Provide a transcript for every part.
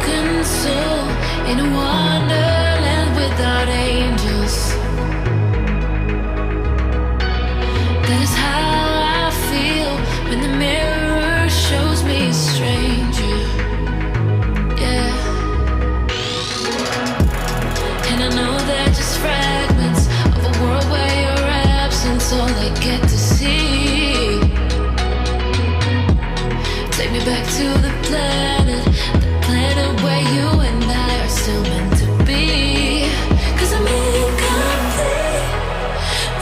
broken soul in a wonderland without angels. That is how I feel when the mirror shows me a stranger. Yeah. And I know they're just fragments of a world where your absence all I get to see. Take me back to the planet where you and I are still meant to be. 'Cause I'm incomplete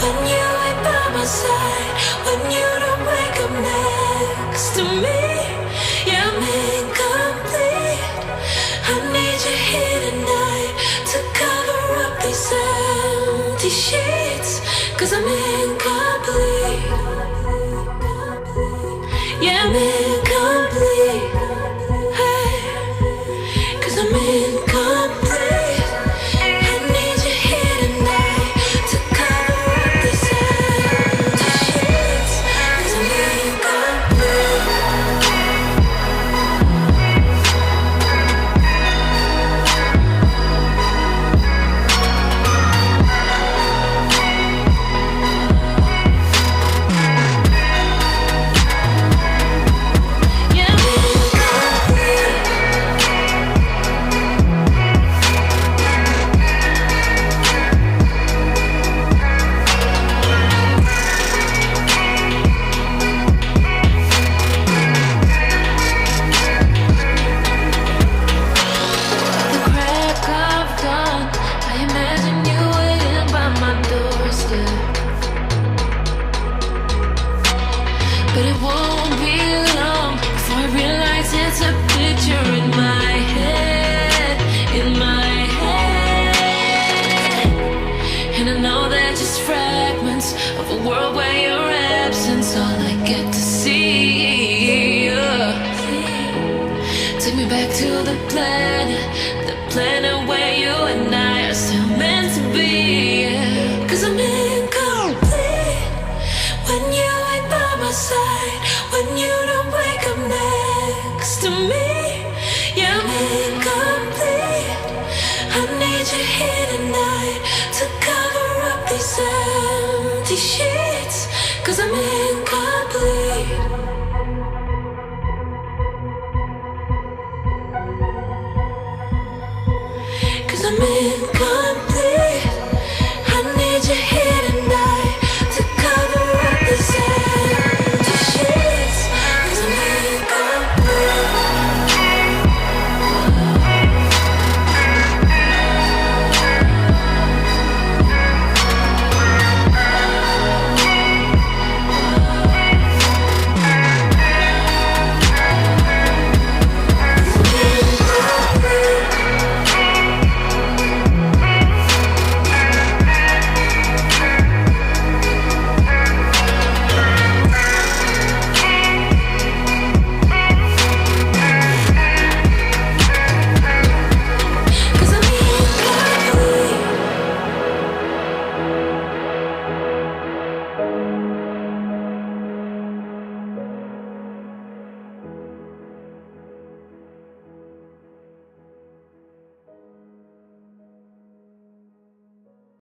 when you ain't by my side, when you don't wake up next to me. Yeah, I'm incomplete. I need you here tonight to cover up these empty sheets. 'Cause I'm incomplete. Yeah, I'm incomplete. Hey, 'cause I'm incomplete. I need you here tonight to cover up these empty sheets. 'Cause I'm incomplete. But it won't be long before I realize it's a picture in my head, in my head. And I know they're just fragments of a world where your absence all I get to see. Take me back to the planet where you and I are still meant to be. 'Cause I'm incomplete when you ain't by my side, when you don't wake up next to me. Yeah, I'm incomplete. I need you here tonight to cover up these empty sheets. 'Cause I'm incomplete. I'm